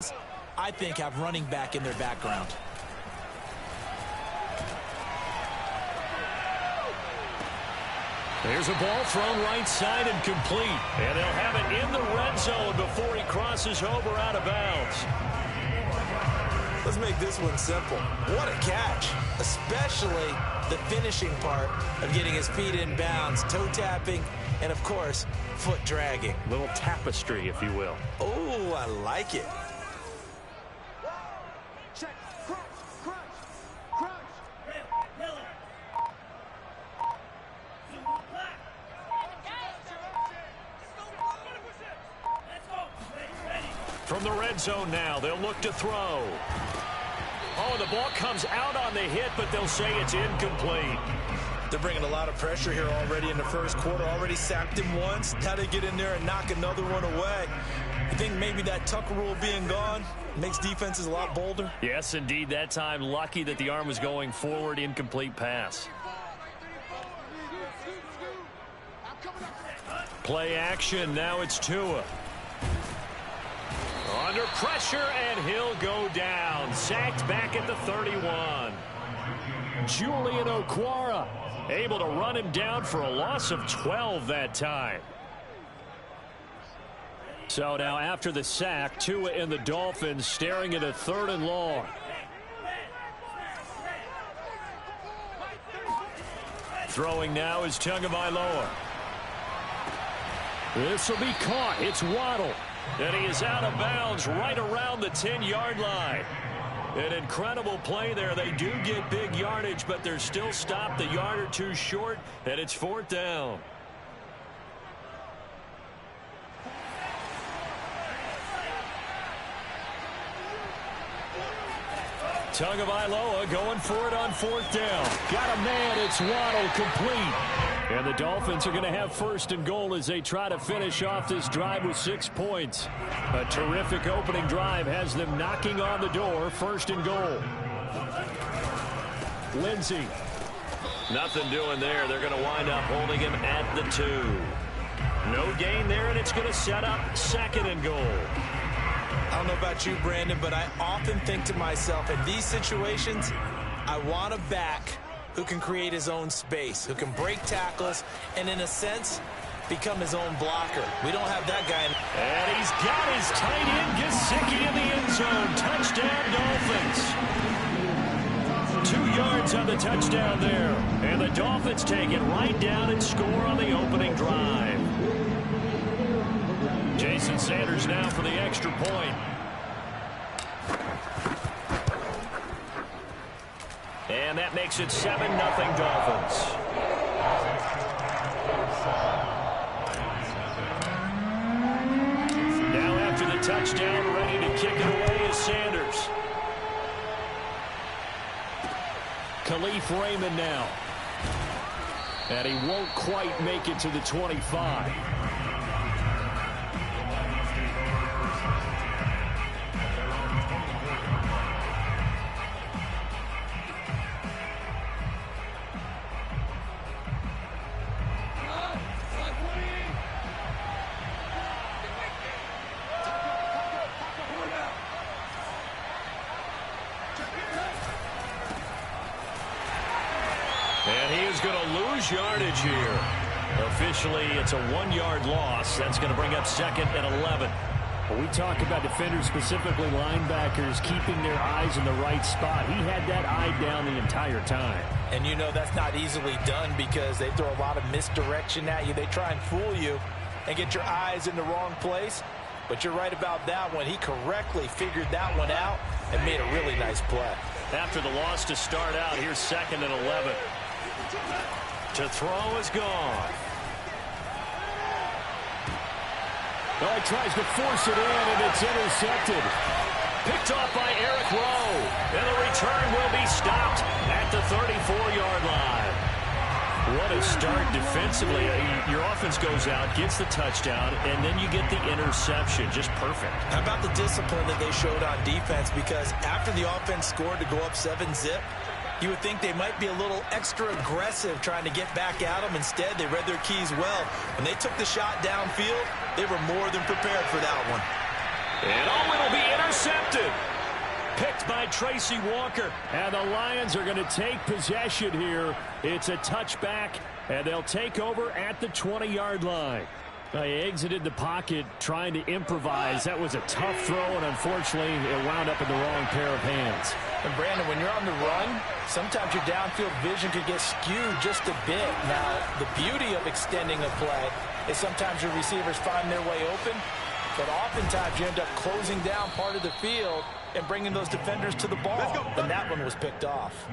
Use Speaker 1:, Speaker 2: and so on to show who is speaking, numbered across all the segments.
Speaker 1: I think, have running back in their background.
Speaker 2: There's a ball thrown right side and complete. And they'll have it in the red zone before he crosses over out of bounds.
Speaker 1: Let's make this one simple. What a catch, especially the finishing part of getting his feet in bounds, toe tapping, and, of course, foot dragging.
Speaker 2: Little tapestry, if you will.
Speaker 1: Oh, I like it.
Speaker 2: From the red zone now, they'll look to throw. Oh, the ball comes out on the hit, but they'll say it's incomplete.
Speaker 1: They're bringing a lot of pressure here already in the first quarter. Already sacked him once. Now they get in there and knock another one away. You think maybe that Tucker rule being gone makes defenses a lot bolder?
Speaker 2: Yes, indeed. That time, lucky that the arm was going forward. Incomplete pass. Play action. Now it's Tua. Under pressure, and he'll go down. Sacked back at the 31. Julian Okwara able to run him down for a loss of 12 that time. So now after the sack, Tua and the Dolphins staring at a 3rd and long. Throwing now is Tagovailoa. This will be caught. It's Waddle. And he is out of bounds right around the 10-yard line. An incredible play there. They do get big yardage, but they're still stopped a yard or two short, and it's 4th down. Tagovailoa going for it on 4th down. Got a man. It's Waddle, complete. And the Dolphins are going to have 1st and goal as they try to finish off this drive with 6 points. A terrific opening drive has them knocking on the door. 1st and goal. Lindsey. Nothing doing there. They're going to wind up holding him at the 2. No gain there, and it's going to set up 2nd and goal.
Speaker 1: I don't know about you, Brandon, but I often think to myself, in these situations, I want a back who can create his own space, who can break tackles, and in a sense, become his own blocker. We don't have that guy.
Speaker 2: And he's got his tight end, Gesicki, in the end zone. Touchdown, Dolphins. 2 yards on the touchdown there. And the Dolphins take it right down and score on the opening drive. Jason Sanders now for the extra point. And that makes it 7-0 Dolphins. Now after the touchdown, ready to kick it away is Sanders. Khalif Raymond now. And he won't quite make it to the 25. And he is going to lose yardage here. Officially, it's a 1-yard loss. That's going to bring up 2nd and 11.
Speaker 3: When we talk about defenders, specifically linebackers, keeping their eyes in the right spot, he had that eye down the entire time.
Speaker 1: And you know that's not easily done because they throw a lot of misdirection at you. They try and fool you and get your eyes in the wrong place. But you're right about that one. He correctly figured that one out and made a really nice play.
Speaker 2: After the loss to start out, here's 2nd and 11. To throw is gone.
Speaker 3: Oh, he tries to force it in, and it's intercepted.
Speaker 2: Picked off by Eric Rowe. And the return will be stopped at the 34-yard line. What a start defensively. Your offense goes out, gets the touchdown, and then you get the interception. Just perfect.
Speaker 1: How about the discipline that they showed on defense? Because after the offense scored to go up 7-zip, you would think they might be a little extra aggressive trying to get back at them. Instead, they read their keys well. When they took the shot downfield, they were more than prepared for that one.
Speaker 2: And it'll be intercepted. Picked by Tracy Walker. And the Lions are going to take possession here. It's a touchback, and they'll take over at the 20-yard line. He exited the pocket trying to improvise. That was a tough throw, and unfortunately, it wound up in the wrong pair of hands.
Speaker 1: And Brandon, when you're on the run, sometimes your downfield vision could get skewed just a bit. Now, the beauty of extending a play is sometimes your receivers find their way open, but oftentimes you end up closing down part of the field and bringing those defenders to the ball. And that one was picked off.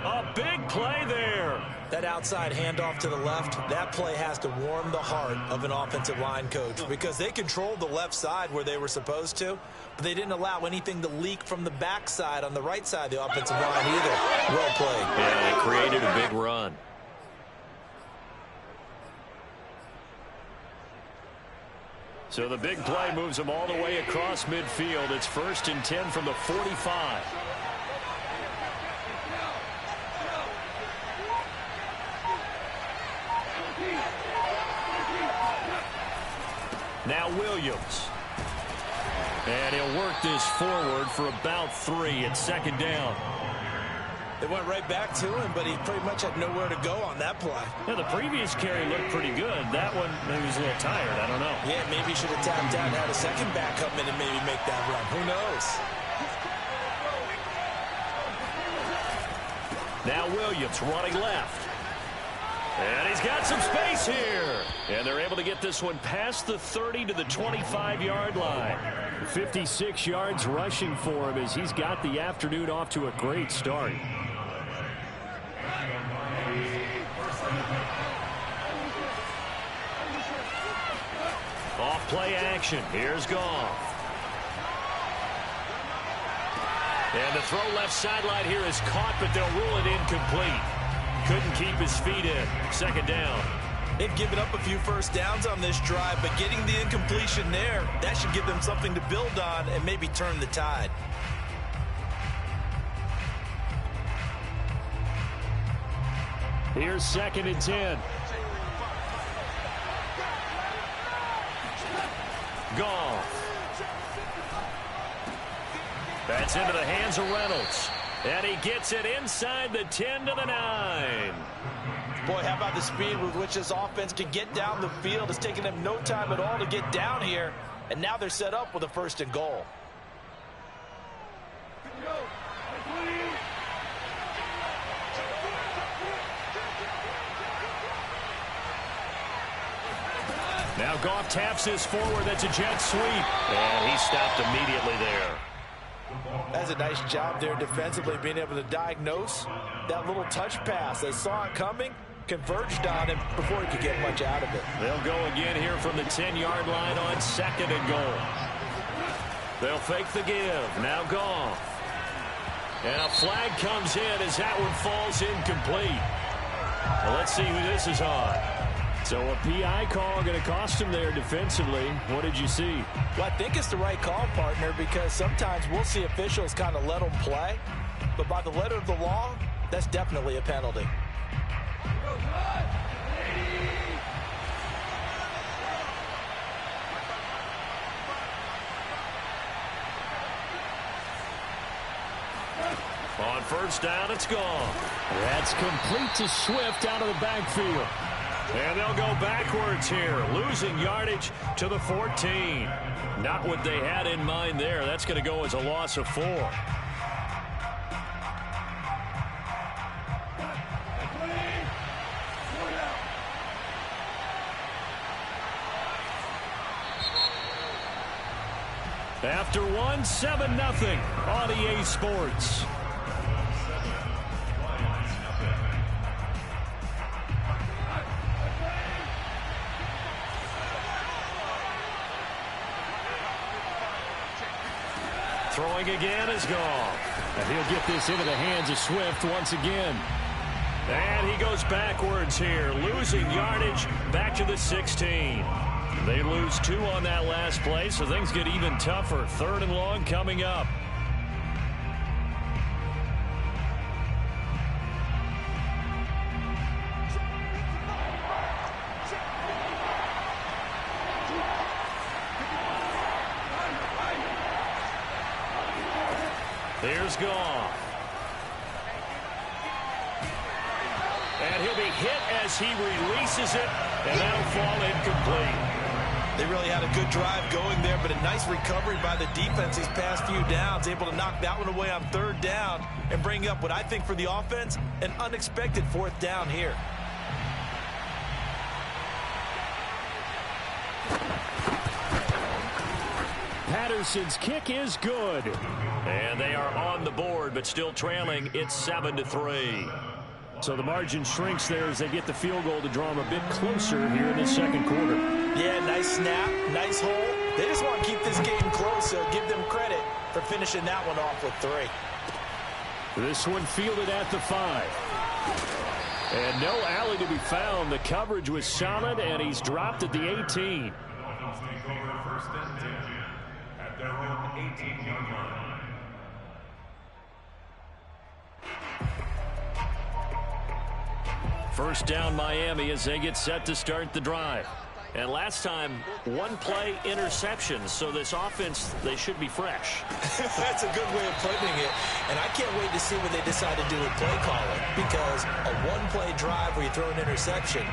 Speaker 2: A big play there.
Speaker 1: That outside handoff to the left, that play has to warm the heart of an offensive line coach because they controlled the left side where they were supposed to, but they didn't allow anything to leak from the backside on the right side of the offensive line either. Well played.
Speaker 2: And they created a big run. So the big play moves them all the way across midfield. It's 1st and 10 from the 45. Now Williams. And he'll work this forward for about 3. It's 2nd down.
Speaker 1: They went right back to him, but he pretty much had nowhere to go on that play.
Speaker 2: Yeah, the previous carry looked pretty good. That one, maybe he was a little tired. I don't know.
Speaker 1: Yeah, maybe he should have tapped out and had a second back come in and maybe make that run. Who knows?
Speaker 2: Now Williams running left. And he's got some space here. And they're able to get this one past the 30 to the 25-yard line. 56 yards rushing for him as he's got the afternoon off to a great start. Off play action. Here's Goff. And the throw left sideline here is caught, but they'll rule it incomplete. Couldn't keep his feet in. 2nd down.
Speaker 1: They've given up a few first downs on this drive, but getting the incompletion there, that should give them something to build on and maybe turn the tide.
Speaker 2: Here's 2nd and 10. Goff. That's into the hands of Reynolds. And he gets it inside the 10 to the 9.
Speaker 1: Boy, how about the speed with which this offense can get down the field? It's taken them no time at all to get down here. And now they're set up with a 1st and goal.
Speaker 2: Now Goff taps this forward. That's a jet sweep. And he stopped immediately there.
Speaker 1: That's a nice job there defensively, being able to diagnose that little touch pass. They saw it coming, converged on him before he could get much out of it.
Speaker 2: They'll go again here from the 10-yard line on 2nd and goal. They'll fake the give. Now Goff. And a flag comes in as that one falls incomplete. Well, let's see who this is on. So a PI call going to cost him there defensively. What did you see?
Speaker 1: Well, I think it's the right call, partner, because sometimes we'll see officials kind of let them play. But by the letter of the law, that's definitely a penalty.
Speaker 2: On 1st down, it's gone. That's complete to Swift out of the backfield. And they'll go backwards here, losing yardage to the 14. Not what they had in mind there. That's going to go as a loss of 4. After 1, 7-0 on EA Sports. Throwing again is Goff. And he'll get this into the hands of Swift once again. And he goes backwards here, losing yardage back to the 16. They lose 2 on that last play, so things get even tougher. 3rd and long coming up. Here's Goff. And he'll be hit as he releases it, and that'll fall incomplete.
Speaker 1: They really had a good drive going there, but a nice recovery by the defense these past few downs, able to knock that one away on 3rd down and bring up what I think for the offense, an unexpected 4th down here.
Speaker 2: Patterson's kick is good. And they are on the board, but still trailing. It's 7-3.
Speaker 3: So the margin shrinks there as they get the field goal to draw them a bit closer here in the 2nd quarter.
Speaker 1: Yeah, nice snap, nice hole. They just want to keep this game close, so give them credit for finishing that one off with 3.
Speaker 3: This one fielded at the 5. And no alley to be found. The coverage was solid, and he's dropped at the 18.
Speaker 4: At their own 18-yard line.
Speaker 2: First down Miami as they get set to start the drive. And last time, 1-play interception. So this offense, they should be fresh.
Speaker 1: That's a good way of putting it. And I can't wait to see what they decide to do with play calling. Because a 1-play drive where you throw an interception,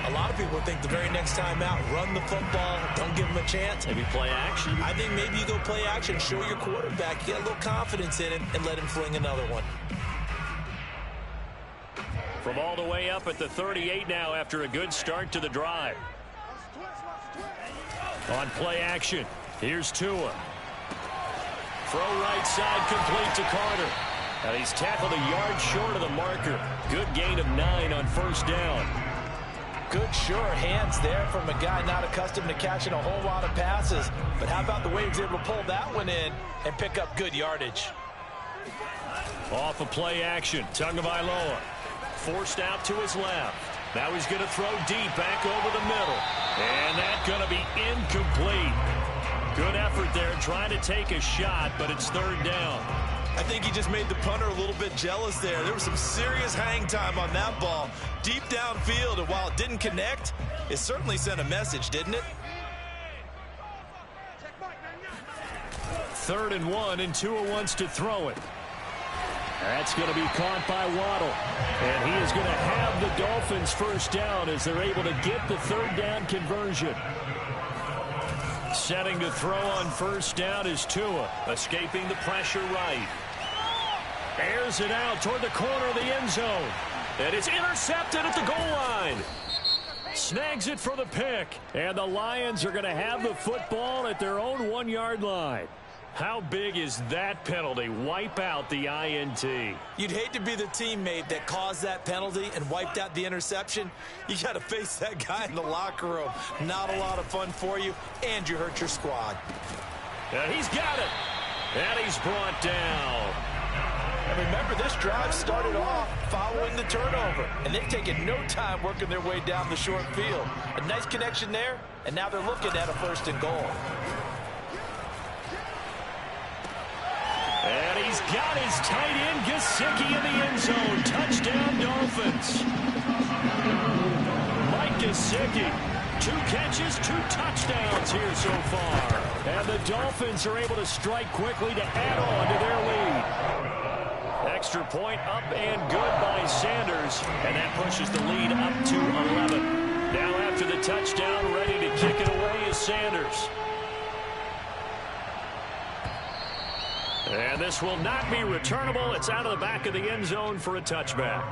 Speaker 1: a lot of people think the very next time out, run the football, don't give them a chance.
Speaker 2: Maybe play action.
Speaker 1: I think maybe you go play action, show your quarterback, get a little confidence in him, and let him fling another one.
Speaker 2: From all the way up at the 38 now after a good start to the drive. On play action, here's Tua. Throw right side complete to Carter. And he's tackled a yard short of the marker. Good gain of 9 on 1st down.
Speaker 1: Good sure hands there from a guy not accustomed to catching a whole lot of passes. But how about the way he was able to pull that one in and pick up good yardage?
Speaker 2: Off of play action, Tagovailoa. Forced out to his left. Now he's going to throw deep back over the middle. And that's going to be incomplete. Good effort there trying to take a shot, but it's 3rd down.
Speaker 1: I think he just made the punter a little bit jealous there. There was some serious hang time on that ball. Deep downfield, and while it didn't connect, it certainly sent a message, didn't it?
Speaker 3: 3rd and 1, and Tua wants to throw it. That's going to be caught by Waddle. And he is going to have the Dolphins 1st down as they're able to get the 3rd down conversion.
Speaker 2: Setting to throw on 1st down is Tua, escaping the pressure right. Airs it out toward the corner of the end zone. And it's intercepted at the goal line. Snags it for the pick.
Speaker 3: And the Lions are going to have the football at their own 1-yard line.
Speaker 2: How big is that penalty? Wipe out the INT.
Speaker 1: You'd hate to be the teammate that caused that penalty and wiped out the interception. You got to face that guy in the locker room. Not a lot of fun for you, and you hurt your squad.
Speaker 2: He's got it. And he's brought down.
Speaker 1: And remember, this drive started off following the turnover, and they've taken no time working their way down the short field. A nice connection there, and now they're looking at a 1st and goal.
Speaker 2: And he's got his tight end, Gesicki, in the end zone. Touchdown, Dolphins. Mike Gesicki, 2 catches, 2 touchdowns here so far.
Speaker 3: And the Dolphins are able to strike quickly to add on to their lead.
Speaker 2: Extra point up and good by Sanders. And that pushes the lead up to 11. Now after the touchdown, ready to kick it away is Sanders. And this will not be returnable. It's out of the back of the end zone for a touchback.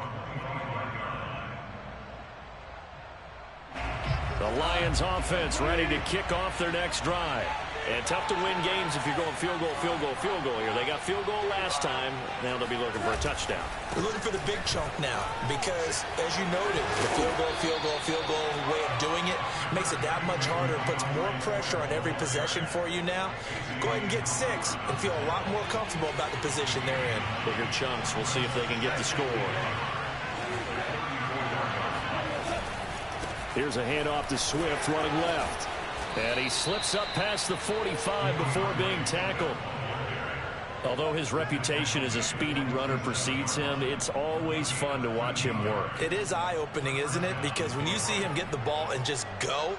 Speaker 2: The Lions offense ready to kick off their next drive. And tough to win games if you're going field goal, field goal, field goal here. They got field goal last time. Now they'll be looking for a touchdown.
Speaker 1: We're looking for the big chunk now because, as you noted, the field goal way of doing it makes it that much harder. It puts more pressure on every possession for you now. Go ahead and get 6 and feel a lot more comfortable about the position they're in.
Speaker 2: Bigger chunks. We'll see if they can get the score.
Speaker 3: Here's a handoff to Swift running left.
Speaker 2: And he slips up past the 45 before being tackled. Although his reputation as a speedy runner precedes him, it's always fun to watch him work.
Speaker 1: It is eye-opening, isn't it? Because when you see him get the ball and just go,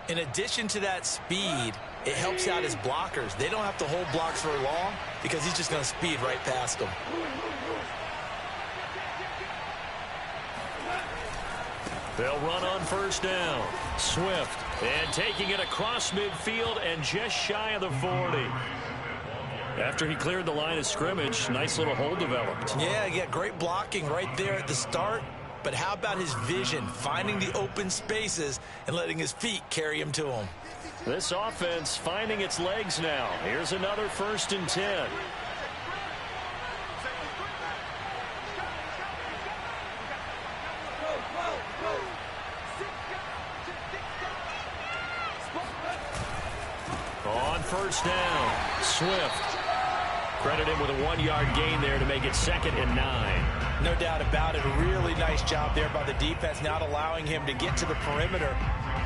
Speaker 1: in addition to that speed it helps out his blockers. They don't have to hold blocks for long because he's just going to speed right past them.
Speaker 2: They'll run on first down. Swift, and taking it across midfield and just shy of the 40. After he cleared the line of scrimmage, nice little hole developed.
Speaker 1: Yeah, great blocking right there at the start. But how about his vision, finding the open spaces and letting his feet carry him to him?
Speaker 2: This offense finding its legs now. Here's another 1st and 10. On first down, Swift. Credit him with a 1-yard gain there to make it 2nd and 9.
Speaker 1: No doubt about it. A really nice job there by the defense, not allowing him to get to the perimeter.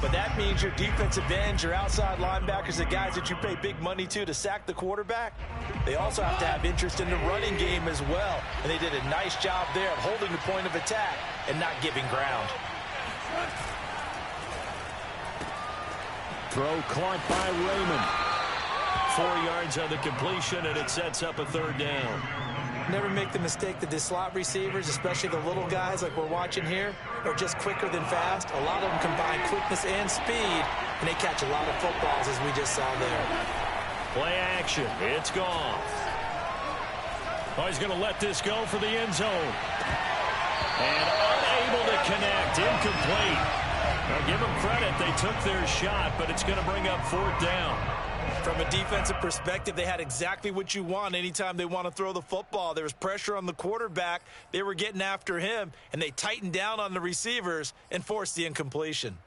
Speaker 1: But that means your defensive ends, your outside linebackers, the guys that you pay big money to sack the quarterback, they also have to have interest in the running game as well. And they did a nice job there of holding the point of attack and not giving ground.
Speaker 2: Throw caught by Raymond. 4 yards on the completion, and it sets up a 3rd down.
Speaker 1: Never make the mistake that the slot receivers, especially the little guys like we're watching here, are just quicker than fast. A lot of them combine quickness and speed, and they catch a lot of footballs, as we just saw there.
Speaker 2: Play action. It's gone. Oh, he's going to let this go for the end zone. And unable to connect. Incomplete. Now, give them credit. They took their shot, but it's going to bring up 4th down.
Speaker 1: From a defensive perspective, they had exactly what you want anytime they want to throw the football. There was pressure on the quarterback. They were getting after him, and they tightened down on the receivers and forced the incompletion.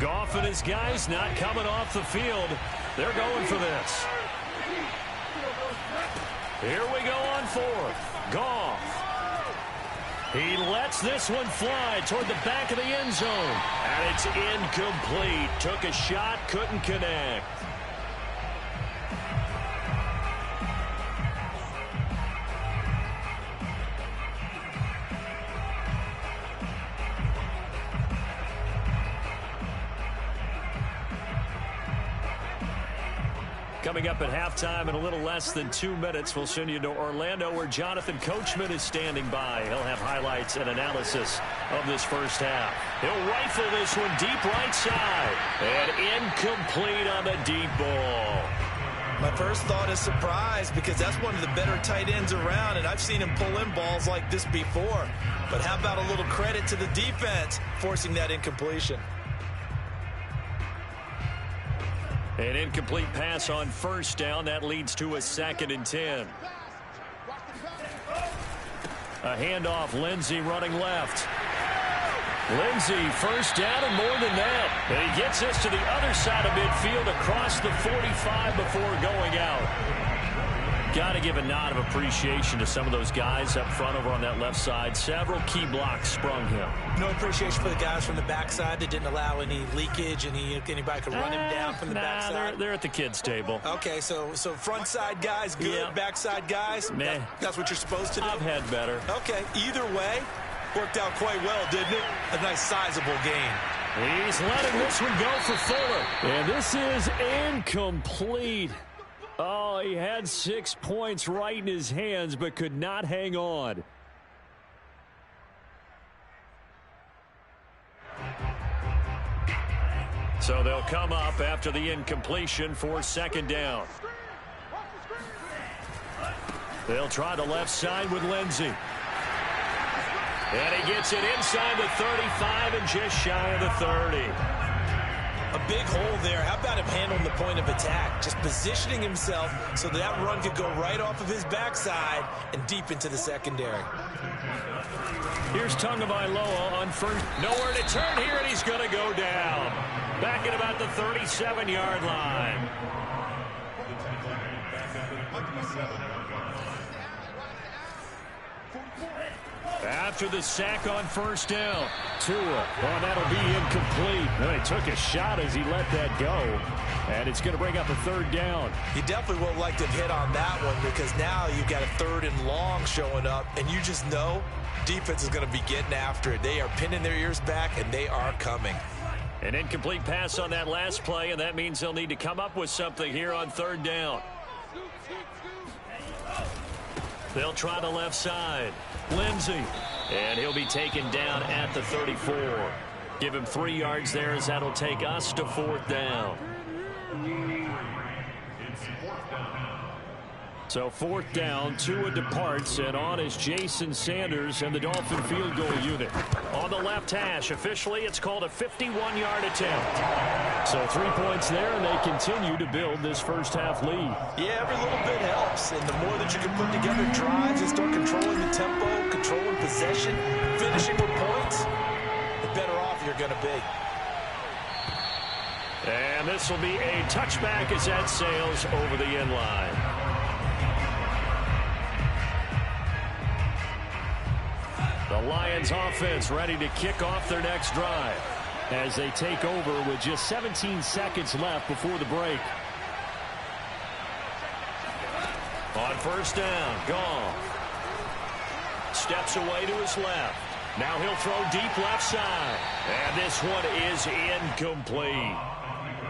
Speaker 2: Goff and his guys not coming off the field. They're going for this. Here we go on 4th. Goff. He lets this one fly toward the back of the end zone. And it's incomplete. Took a shot, couldn't connect. Coming up at halftime in a little less than 2 minutes, we'll send you to Orlando where Jonathan Coachman is standing by. He'll have highlights and analysis of this first half. He'll rifle this one deep right side. And incomplete on the deep ball.
Speaker 1: My first thought is surprise because that's one of the better tight ends around, and I've seen him pull in balls like this before. But how about a little credit to the defense forcing that incompletion?
Speaker 2: An incomplete pass on first down. That leads to a 2nd and 10. A handoff. Lindsey running left. Lindsey first down and more than that. And he gets us to the other side of midfield across the 45 before going out. Got to give a nod of appreciation to some of those guys up front over on that left side. Several key blocks sprung him.
Speaker 1: No appreciation for the guys from the backside that didn't allow any leakage, and anybody could run him down from the backside.
Speaker 2: They're at the kids' table.
Speaker 1: Okay, so front side guys good, yeah. Backside guys, that's what you're supposed to do?
Speaker 2: I've had better.
Speaker 1: Okay, either way, worked out quite well, didn't it? A nice sizable gain.
Speaker 2: He's letting this one go for Fuller. And this is incomplete. Oh, he had 6 points right in his hands, but could not hang on. So they'll come up after the incompletion for 2nd down. They'll try the left side with Lindsey. And he gets it inside the 35 and just shy of the 30.
Speaker 1: A big hole there. How about him handling the point of attack? Just positioning himself so that run could go right off of his backside and deep into the secondary.
Speaker 2: Here's Tagovailoa on first. Nowhere to turn here, and he's going to go down. Back at about the 37-yard line. After the sack on first down, Tua. Oh, that'll be incomplete. And he took a shot as he let that go. And it's going to bring up a 3rd down.
Speaker 1: You definitely would like to hit on that one because now you've got a 3rd and long showing up, and you just know defense is going to be getting after it. They are pinning their ears back, and they are coming.
Speaker 2: An incomplete pass on that last play, and that means they'll need to come up with something here on third down. They'll try the left side. Lindsey. And he'll be taken down at the 34. Give him 3 yards there as that'll take us to fourth down. So fourth down, Tua departs, and on is Jason Sanders and the Dolphin field goal unit. On the left hash, officially it's called a 51-yard attempt. So 3 points there, and they continue to build this first half lead.
Speaker 1: Yeah, every little bit helps, and the more that you can put together drives and start controlling the tempo, controlling possession, finishing with points, the better off you're going to be.
Speaker 2: And this will be a touchback as that sails over the end line. The Lions offense ready to kick off their next drive as they take over with just 17 seconds left before the break. On first down, Goff steps away to his left. Now he'll throw deep left side. And this one is incomplete.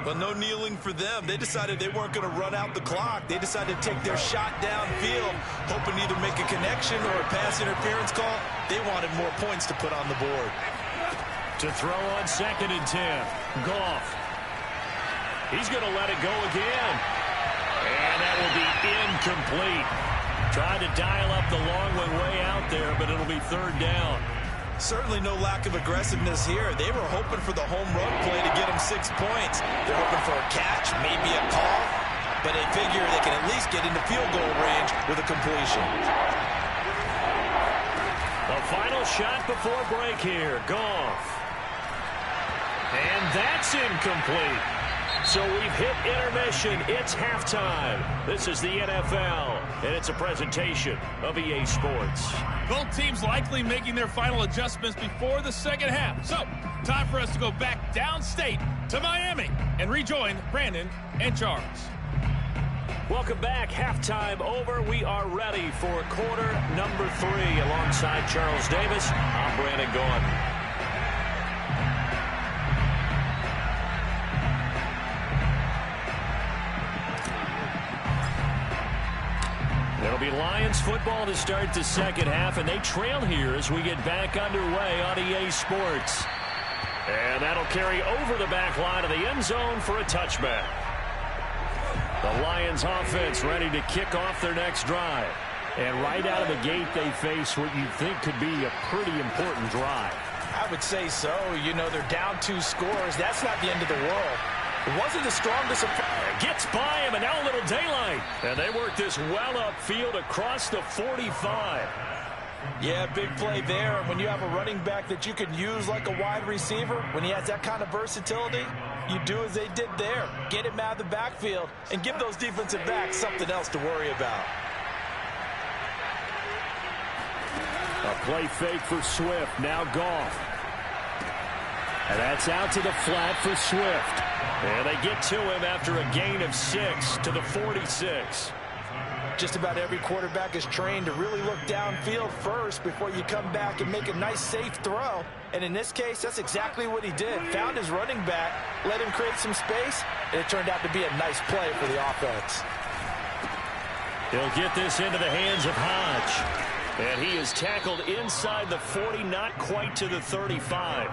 Speaker 1: But no kneeling for them. They decided they weren't going to run out the clock. They decided to take their shot downfield, hoping to either make a connection or a pass interference call. They wanted more points to put on the board.
Speaker 2: To throw on 2nd and 10. Goff. He's going to let it go again. And that will be incomplete. Tried to dial up the long one way out there, but it'll be third down.
Speaker 1: Certainly no lack of aggressiveness here. They were hoping for the home run play to get them 6 points. They're hoping for a catch, maybe a call, but they figure they can at least get into field goal range with a completion.
Speaker 2: The final shot before break here. Goff. And that's incomplete. So we've hit intermission. It's halftime. This is the NFL, and it's a presentation of EA Sports.
Speaker 5: Both teams likely making their final adjustments before the second half. So, time for us to go back downstate to Miami and rejoin Brandon and Charles.
Speaker 2: Welcome back. Halftime over. We are ready for quarter number 3. Alongside Charles Davis, I'm Brandon Gaudin. There'll be Lions football to start the second half, and they trail here as we get back underway on EA Sports. And that'll carry over the back line of the end zone for a touchback. The Lions offense ready to kick off their next drive. And right out of the gate, they face what you'd think could be a pretty important drive.
Speaker 1: I would say so. You know, they're down 2 scores. That's not the end of the world. It wasn't the strongest.
Speaker 2: Gets by him, and now a little daylight. And they work this well upfield across the 45.
Speaker 1: Yeah, big play there. And when you have a running back that you can use like a wide receiver, when he has that kind of versatility, you do as they did there. Get him out of the backfield and give those defensive backs something else to worry about.
Speaker 2: A play fake for Swift. Now Goff. And that's out to the flat for Swift. And they get to him after a gain of 6 to the 46.
Speaker 1: Just about every quarterback is trained to really look downfield first before you come back and make a nice, safe throw. And in this case, that's exactly what he did. Found his running back, let him create some space, and it turned out to be a nice play for the offense.
Speaker 2: He'll get this into the hands of Hodge. And he is tackled inside the 40, not quite to the 35.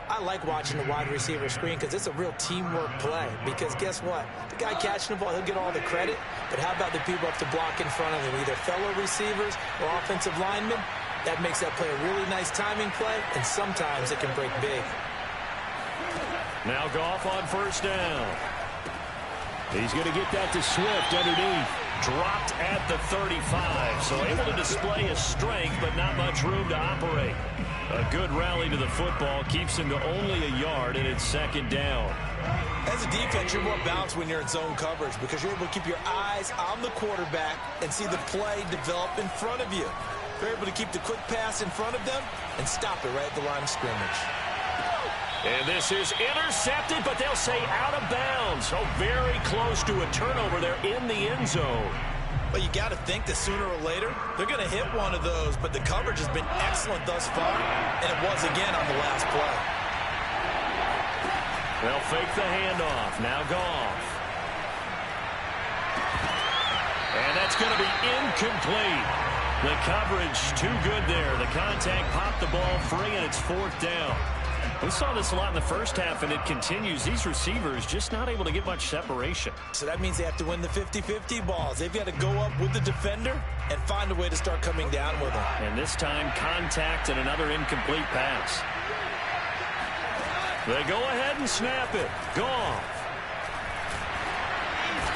Speaker 1: I like watching the wide receiver screen because it's a real teamwork play. Because guess what? The guy catching the ball, he'll get all the credit. But how about the people up to block in front of him, either fellow receivers or offensive linemen? That makes that play a really nice timing play, and sometimes it can break big.
Speaker 2: Now Goff on first down. He's going to get that to Swift underneath. Dropped at the 35, so able to display his strength, but not much room to operate. A good rally to the football keeps him to only a yard, and it's second down.
Speaker 1: As a defense, you're more balanced when you're in zone coverage because you're able to keep your eyes on the quarterback and see the play develop in front of you. You're able to keep the quick pass in front of them and stop it right at the line of scrimmage.
Speaker 2: And this is intercepted, but they'll say out of bounds. So very close to a turnover there in the end zone.
Speaker 1: But you got to think that sooner or later, they're going to hit one of those. But the coverage has been excellent thus far, and it was again on the last play.
Speaker 2: They'll fake the handoff. Now Goff. And that's going to be incomplete. The coverage too good there. The contact popped the ball free, and it's 4th down. We saw this a lot in the first half, and it continues. These receivers just not able to get much separation.
Speaker 1: So that means they have to win the 50-50 balls. They've got to go up with the defender and find a way to start coming down with them.
Speaker 2: And this time, contact and another incomplete pass. They go ahead and snap it. Goff.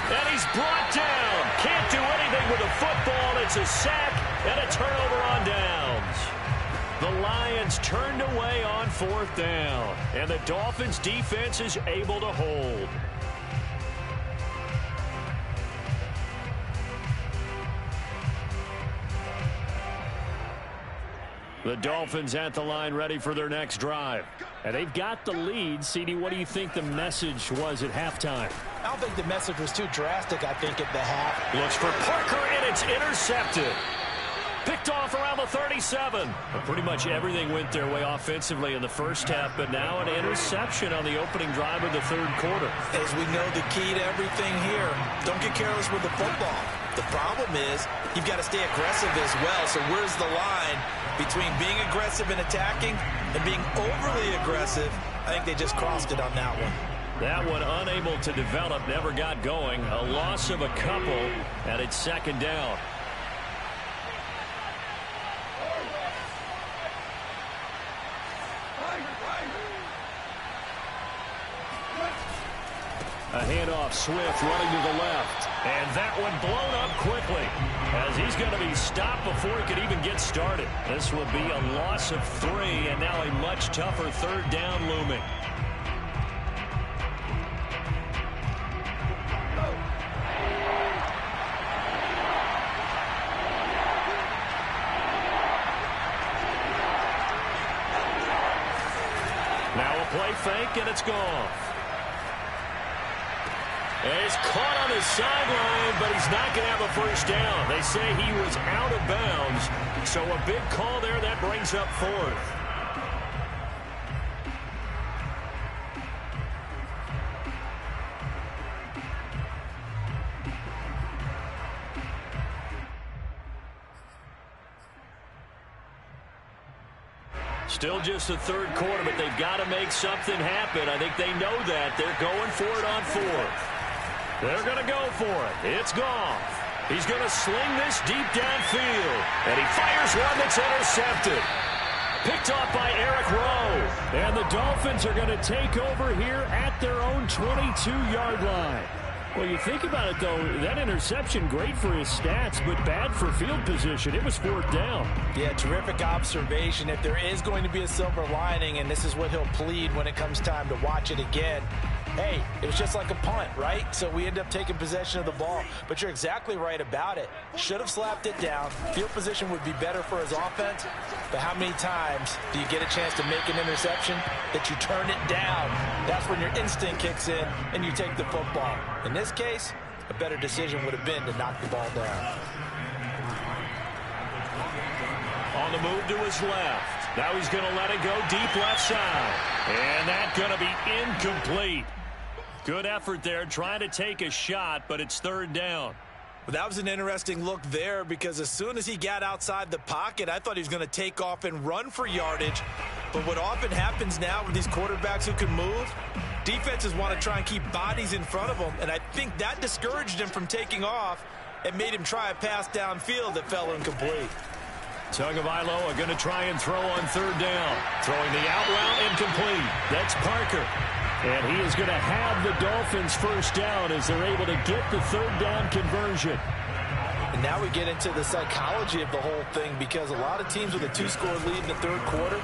Speaker 2: And he's brought down. Can't do anything with a football. It's a sack and a turnover on downs. The Lions turned away on 4th down. And the Dolphins defense is able to hold. The Dolphins at the line ready for their next drive. And they've got the lead. CD, what do you think the message was at halftime?
Speaker 1: I don't think the message was too drastic, I think, at the half.
Speaker 2: Looks for Parker, and it's intercepted. Picked off around the 37. But pretty much everything went their way offensively in the first half, but now an interception on the opening drive of the 3rd quarter.
Speaker 1: As we know, the key to everything here, don't get careless with the football. The problem is you've got to stay aggressive as well. So where's the line between being aggressive and attacking and being overly aggressive? I think they just crossed it on that one.
Speaker 2: That one unable to develop, never got going. A loss of a couple, and it's 2nd down. A handoff, Swift running to the left. And that one blown up quickly as he's going to be stopped before he could even get started. This will be a loss of 3, and now a much tougher 3rd down looming. Now a play fake, and it's gone. And he's caught on his sideline, but he's not going to have a first down. They say he was out of bounds, so a big call there that brings up 4th. Still just the 3rd quarter, but they've got to make something happen. I think they know that. They're going for it on 4th. They're going to go for it. It's Goff. He's going to sling this deep downfield. And he fires one that's intercepted. Picked off by Eric Rowe.
Speaker 3: And the Dolphins are going to take over here at their own 22-yard line. Well, you think about it, though, that interception, great for his stats, but bad for field position. It was 4th down.
Speaker 1: Yeah, terrific observation. If there is going to be a silver lining, and this is what he'll plead when it comes time to watch it again, hey, it was just like a punt, right? So we end up taking possession of the ball. But you're exactly right about it. Should have slapped it down. Field position would be better for his offense. But how many times do you get a chance to make an interception that you turn it down? That's when your instinct kicks in and you take the football. In this case, a better decision would have been to knock the ball down.
Speaker 2: On the move to his left. Now he's going to let it go deep left side. And that's going to be incomplete. Good effort there, trying to take a shot, but it's 3rd down.
Speaker 1: Well, that was an interesting look there because as soon as he got outside the pocket, I thought he was going to take off and run for yardage. But what often happens now with these quarterbacks who can move, defenses want to try and keep bodies in front of them, and I think that discouraged him from taking off and made him try a pass downfield that fell incomplete.
Speaker 2: Tagovailoa going to try and throw on 3rd down. Throwing the out route incomplete. That's Parker.
Speaker 3: And he is going to have the Dolphins first down as they're able to get the 3rd down conversion.
Speaker 1: And now we get into the psychology of the whole thing because a lot of teams with a 2-score lead in the 3rd quarter,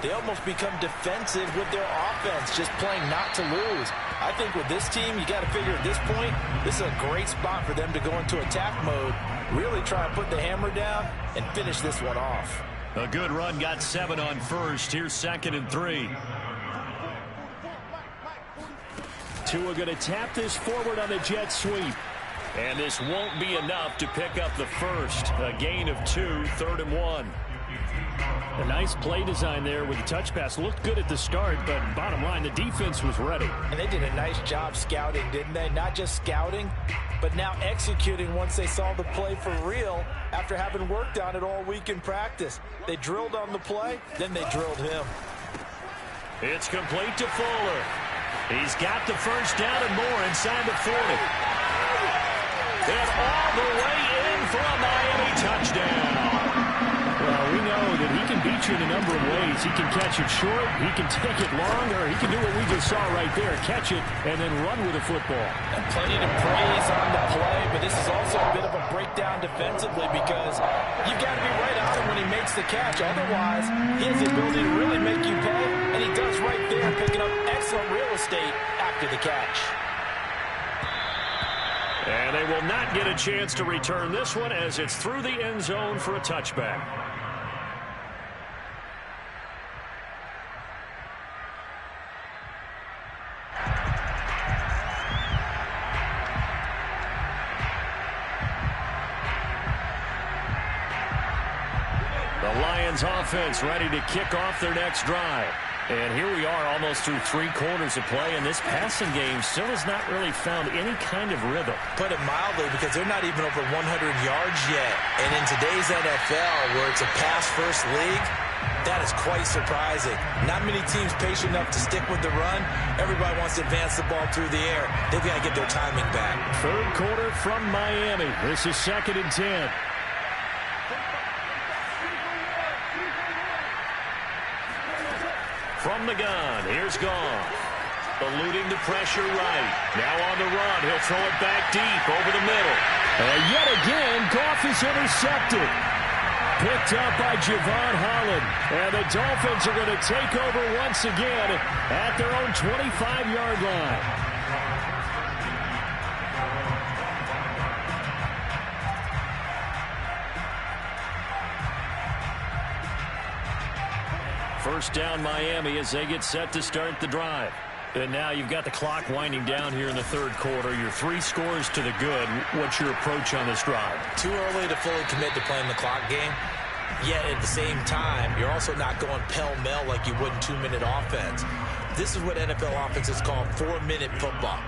Speaker 1: they almost become defensive with their offense, just playing not to lose. I think with this team, you got to figure at this point, this is a great spot for them to go into attack mode, really try and put the hammer down and finish this one off.
Speaker 2: A good run, got 7 on first. Here's 2nd and 3.
Speaker 3: Tua going to tap this forward on the jet sweep.
Speaker 2: And this won't be enough to pick up the first. A gain of 2, 3rd and 1. A nice play design there with the touch pass. Looked good at the start, but bottom line, the defense was ready.
Speaker 1: And they did a nice job scouting, didn't they? Not just scouting, but now executing once they saw the play for real after having worked on it all week in practice. They drilled on the play, then they drilled him.
Speaker 2: It's complete to Fuller. He's got the first down and more inside the 40. And all the way in for a Miami touchdown. Well, we know that he can beat you in a number of ways. He can catch it short, he can take it long, or he can do what we just saw right there, catch it and then run with the football.
Speaker 1: And plenty to praise on the play, but this is also a bit of a breakdown defensively because you've got to be right on him when he makes the catch. Otherwise, he has the ability to really make you pay, and he does right there, picking up excellent real estate after the catch.
Speaker 2: And they will not get a chance to return this one as it's through the end zone for a touchback. The Lions offense ready to kick off their next drive. And here we are almost through 3 quarters of play, and this passing game still has not really found any kind of rhythm.
Speaker 1: Put it mildly, because they're not even over 100 yards yet. And in today's NFL, where it's a pass-first league, that is quite surprising. Not many teams patient enough to stick with the run. Everybody wants to advance the ball through the air. They've got to get their timing back.
Speaker 2: Third quarter from Miami. This is 2nd and 10. From the gun, here's Goff. Eluding the pressure right. Now on the run, he'll throw it back deep over the middle. And yet again, Goff is intercepted. Picked up by Javon Holland. And the Dolphins are going to take over once again at their own 25-yard line. First down Miami as they get set to start the drive. And now you've got the clock winding down here in the third quarter. You're 3 scores to the good. What's your approach on this drive?
Speaker 1: Too early to fully commit to playing the clock game. Yet at the same time, you're also not going pell-mell like you would in 2-minute offense. This is what NFL offenses call 4-minute football.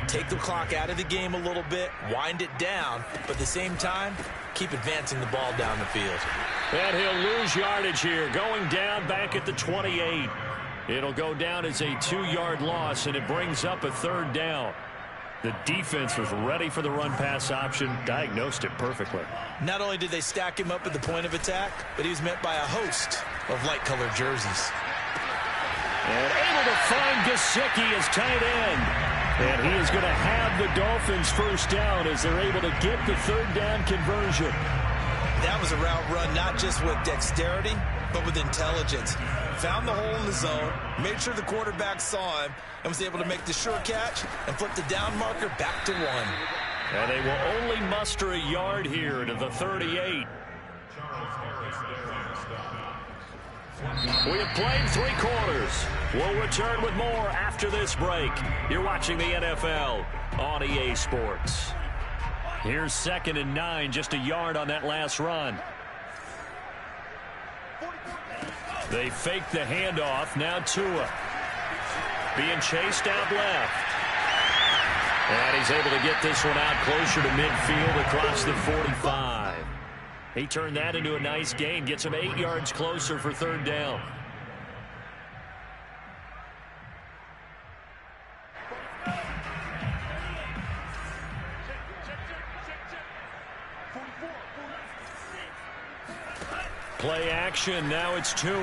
Speaker 1: Take the clock out of the game a little bit, wind it down, but at the same time, keep advancing the ball down the field.
Speaker 2: And he'll lose yardage here, going down back at the 28. It'll go down as a 2-yard loss, and it brings up a 3rd down. The defense was ready for the run-pass option, diagnosed it perfectly.
Speaker 1: Not only did they stack him up at the point of attack, but he was met by a host of light-colored jerseys.
Speaker 2: And able to find Gesicki as tight end. And he is going to have the Dolphins first down as they're able to get the 3rd down conversion.
Speaker 1: That was a route run not just with dexterity, but with intelligence. Found the hole in the zone, made sure the quarterback saw him, and was able to make the sure catch and flip the down marker back to 1.
Speaker 2: And they will only muster a yard here to the 38. We have played 3 quarters. We'll return with more after this break. You're watching the NFL on EA Sports. Here's 2nd and 9, just a yard on that last run. They fake the handoff. Now Tua being chased out left. And he's able to get this one out closer to midfield across the 45. He turned that into a nice gain. Gets him 8 yards closer for 3rd down. Play action. Now it's Tua.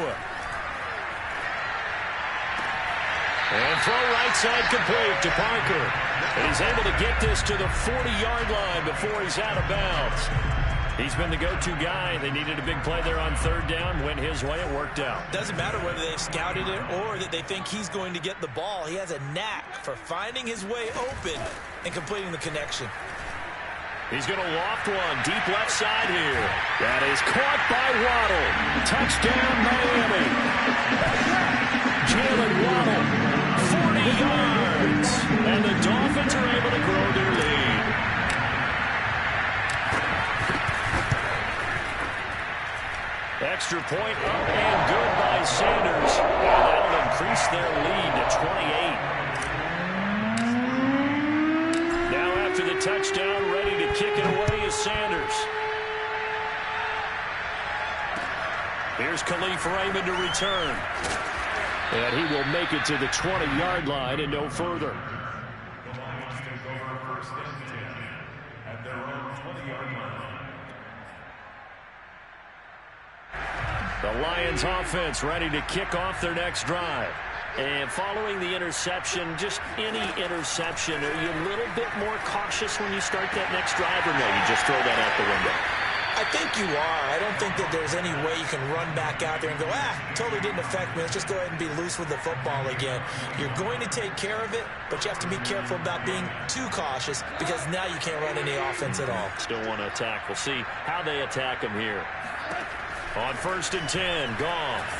Speaker 2: And throw right side complete to Parker. And he's able to get this to the 40-yard line before he's out of bounds. He's been the go-to guy. They needed a big play there on 3rd down. Went his way. It worked out.
Speaker 1: Doesn't matter whether they've scouted it or that they think he's going to get the ball. He has a knack for finding his way open and completing the connection.
Speaker 2: He's going to loft one deep left side here. That is caught by Waddle. Touchdown, Miami. Jalen Waddle, 40 yards. And the Dolphins are able to grow their lead. Extra point up and good by Sanders. And that'll increase their lead to 28. Now after the touchdown, ready to kick it away is Sanders. Here's Khalif Raymond to return. And he will make it to the 20-yard line and no further.
Speaker 4: The Lions take over first and 10 at their own 20-yard line.
Speaker 2: The Lions offense ready to kick off their next drive. And following the interception, just any interception, are you a little bit more cautious when you start that next drive, or no, you just throw that out the window?
Speaker 1: I think you are. I don't think that there's any way you can run back out there and go, totally didn't affect me. Let's just go ahead and be loose with the football again. You're going to take care of it, but you have to be careful about being too cautious because now you can't run any offense at all.
Speaker 2: Still want to attack. We'll see how they attack him here. On 1st and 10, Goff.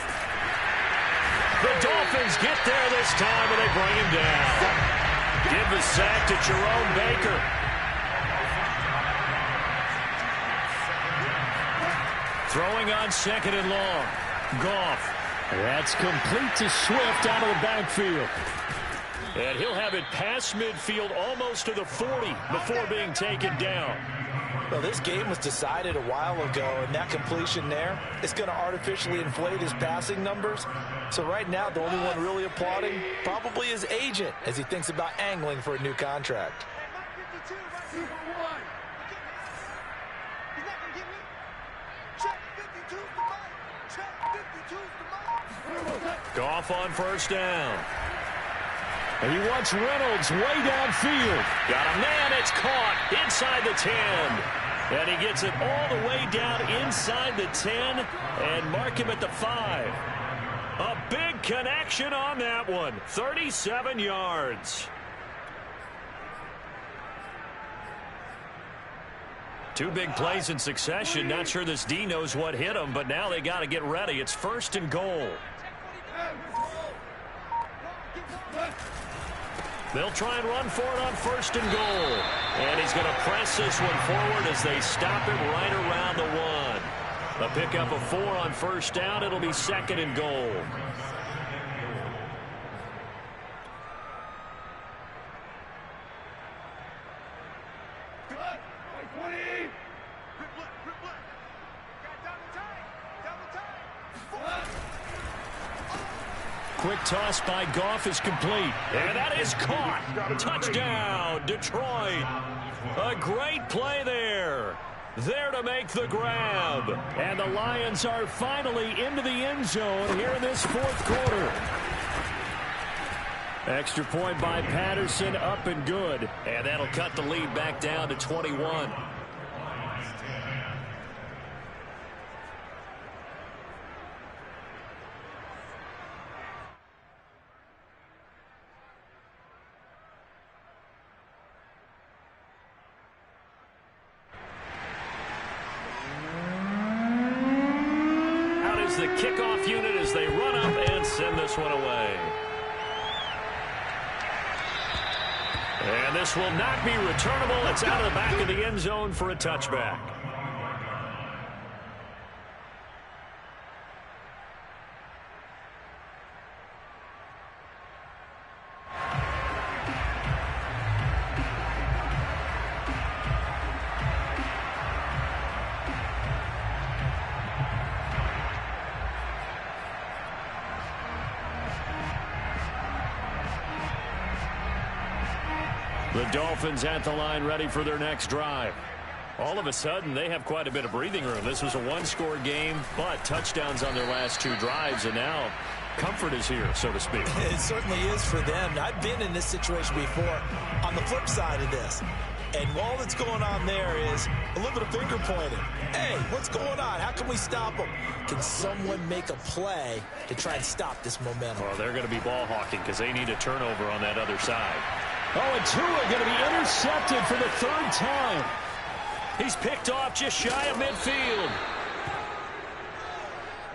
Speaker 2: The Dolphins get there this time, and they bring him down. Give the sack to Jerome Baker. Throwing on 2nd and long. Goff. That's complete to Swift out of the backfield. And he'll have it past midfield almost to the 40 before being taken down.
Speaker 1: Well, this game was decided a while ago, and that completion there is going to artificially inflate his passing numbers. So right now, the only one really applauding probably his agent as he thinks about angling for a new contract.
Speaker 2: Goff on 1st down. And he wants Reynolds way downfield. Got a man, it's caught inside the 10. And he gets it all the way down inside the 10 and mark him at the 5. A big connection on that one. 37 yards. Two big plays in succession. Not sure this D knows what hit him, but now they got to get ready. It's 1st and goal. They'll try and run for it on 1st and goal. And he's going to press this one forward as they stop him right around the 1. A pickup of 4 on 1st down. It'll be 2nd and goal. Quick toss by Goff is complete. And that is caught. Touchdown, Detroit. A great play there. There to make the grab. And the Lions are finally into the end zone here in this 4th quarter. Extra point by Patterson, up and good. And that'll cut the lead back down to 21. The kickoff unit as they run up and send this one away. And this will not be returnable. It's out of the back of the end zone for a touchback. The Dolphins at the line ready for their next drive. All of a sudden, they have quite a bit of breathing room. This was a one-score game, but touchdowns on their last 2 drives, and now comfort is here, so to speak.
Speaker 1: It certainly is for them. I've been in this situation before on the flip side of this. And all that's going on there is a little bit of finger pointing. Hey, what's going on? How can we stop them? Can someone make a play to try and stop this momentum?
Speaker 2: Well, they're going to be ball hawking because they need a turnover on that other side.
Speaker 3: Oh, and Tua going to be intercepted for the 3rd time.
Speaker 2: He's picked off just shy of midfield.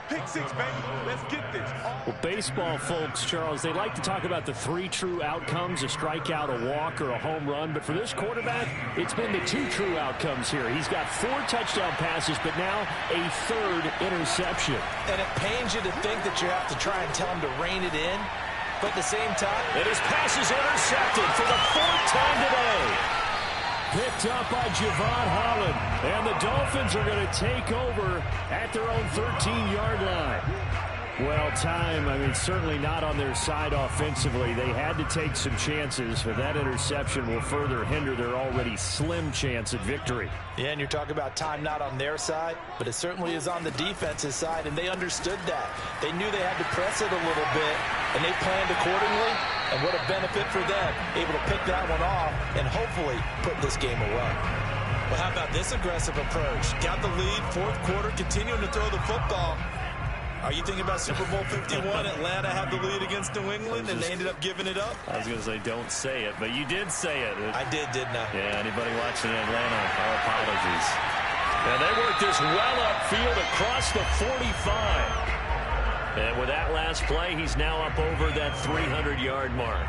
Speaker 4: Pick six, baby. Let's get this.
Speaker 2: Well, baseball folks, Charles, they like to talk about the 3 true outcomes, a strikeout, a walk, or a home run. But for this quarterback, it's been the 2 true outcomes here. He's got 4 touchdown passes, but now a 3rd interception.
Speaker 1: And it pains you to think that you have to try and tell him to rein it in. But at the same time,
Speaker 2: and his pass is intercepted for the 4th time today. Picked up by Javon Holland. And the Dolphins are going to take over at their own 13-yard line. Well, certainly not on their side offensively. They had to take some chances, but that interception will further hinder their already slim chance at victory.
Speaker 1: Yeah, and you're talking about time not on their side, but it certainly is on the defense's side, and they understood that. They knew they had to press it a little bit, and they planned accordingly, and what a benefit for them, able to pick that one off and hopefully put this game away. Well, how about this aggressive approach? Got the lead, 4th quarter, continuing to throw the football. Are you thinking about Super Bowl 51? Atlanta had the lead against New England, and they ended up giving it up?
Speaker 3: I was going to say, don't say it, but you did say it.
Speaker 1: I did, didn't I?
Speaker 3: Yeah, anybody watching Atlanta, our apologies. And they worked this well upfield across the 45. And with that last play, he's now up over that 300-yard mark.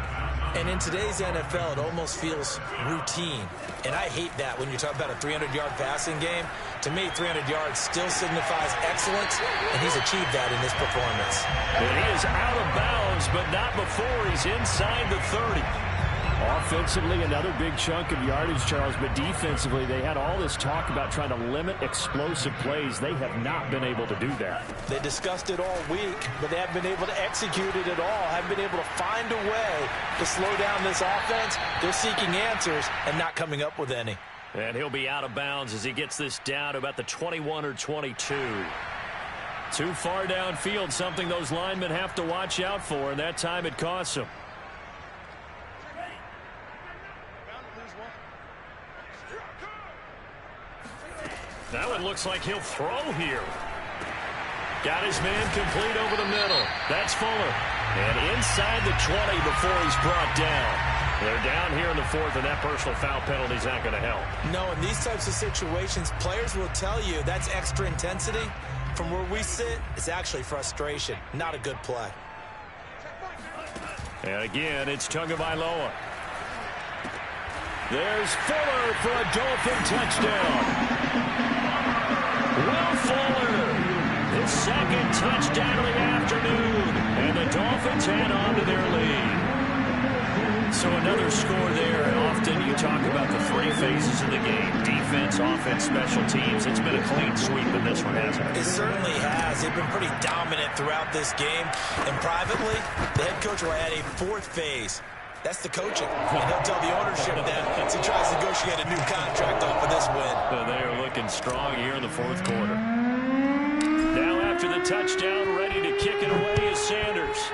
Speaker 1: And in today's NFL, it almost feels routine. And I hate that when you talk about a 300-yard passing game. To me, 300 yards still signifies excellence, and he's achieved that in this performance.
Speaker 2: And he is out of bounds, but not before he's inside the 30. Offensively, another big chunk of yardage, Charles, but defensively, they had all this talk about trying to limit explosive plays. They have not been able to do that.
Speaker 1: They discussed it all week, but they haven't been able to execute it at all, haven't been able to find a way to slow down this offense. They're seeking answers and not coming up with any.
Speaker 2: And he'll be out of bounds as he gets this down to about the 21 or 22. Too far downfield, something those linemen have to watch out for, and that time it costs them. That one looks like he'll throw here. Got his man complete over the middle. That's Fuller. And inside the 20 before he's brought down. They're down here in the 4th, and that personal foul penalty is not going to help.
Speaker 1: No, in these types of situations, players will tell you that's extra intensity. From where we sit, it's actually frustration. Not a good play.
Speaker 2: And again, it's Tagovailoa. There's Fuller for a Dolphin touchdown. Will Fuller, his 2nd touchdown of the afternoon, and the Dolphins head on to their lead. So another score there. Often you talk about the 3 phases of the game: defense, offense, special teams. It's been a clean sweep in this one, hasn't it?
Speaker 1: It certainly has. They've been pretty dominant throughout this game. And privately, the head coach will add a 4th phase. That's the coaching. And he'll tell the ownership that as he tries to negotiate a new contract off of this win.
Speaker 2: So they are looking strong here in the 4th quarter. Now after the touchdown, ready to kick it away is Sanders.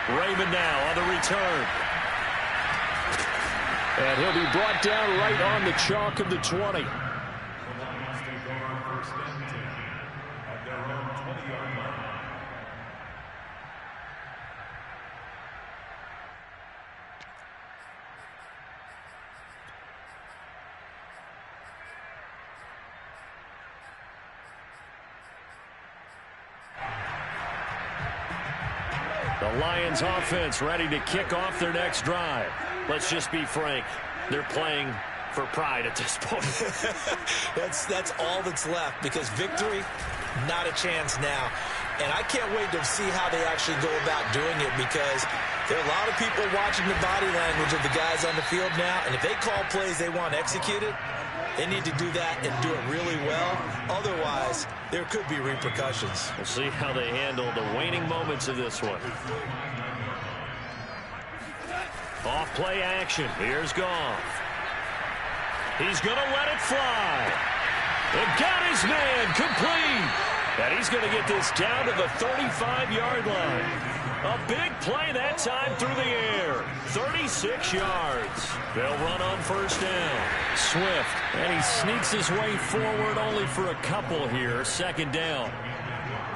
Speaker 2: Raymond now on the return. And he'll be brought down right on the chalk of the 20. The Lions offense ready to kick off their next drive. Let's just be frank. They're playing for pride at this point.
Speaker 1: That's all that's left, because victory, not a chance now. And I can't wait to see how they actually go about doing it, because there are a lot of people watching the body language of the guys on the field now, and if they call plays they want executed, they need to do that and do it really well. Otherwise, there could be repercussions.
Speaker 2: We'll see how they handle the waning moments of this one. Off play action. Here's Goff. He's going to let it fly. And got his man complete. And he's going to get this down to the 35-yard line. A big play that time through the air. 36 yards. They'll run on first down. Swift. And he sneaks his way forward only for a couple here. 2nd down.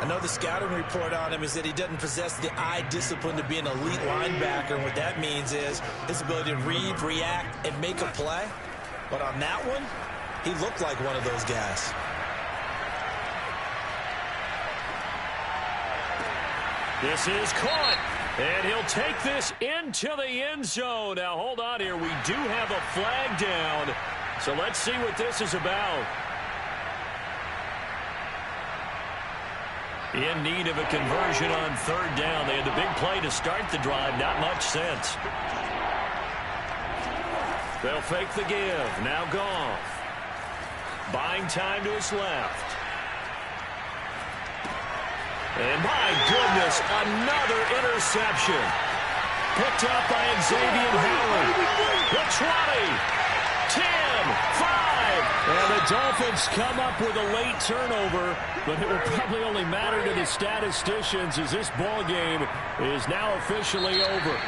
Speaker 1: I know the scouting report on him is that he doesn't possess the eye discipline to be an elite linebacker. And what that means is his ability to read, react, and make a play. But on that one, he looked like one of those guys.
Speaker 2: This is caught, and he'll take this into the end zone. Now, hold on here. We do have a flag down, so let's see what this is about. In need of a conversion on third down. They had the big play to start the drive. Not much sense. They'll fake the give. Now Goff. Buying time to his left. And my goodness, another interception. Picked up by Xavier Howard. The 20, 10, 5. And the Dolphins come up with a late turnover, but it will probably only matter to the statisticians as this ball game is now officially over.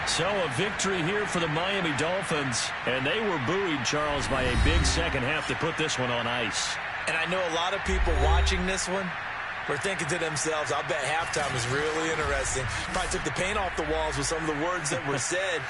Speaker 2: So a victory here for the Miami Dolphins, and they were buoyed, Charles, by a big second half to put this one on ice.
Speaker 1: And I know a lot of people watching this one were thinking to themselves, I'll bet halftime is really interesting. Probably took the paint off the walls with some of the words that were said.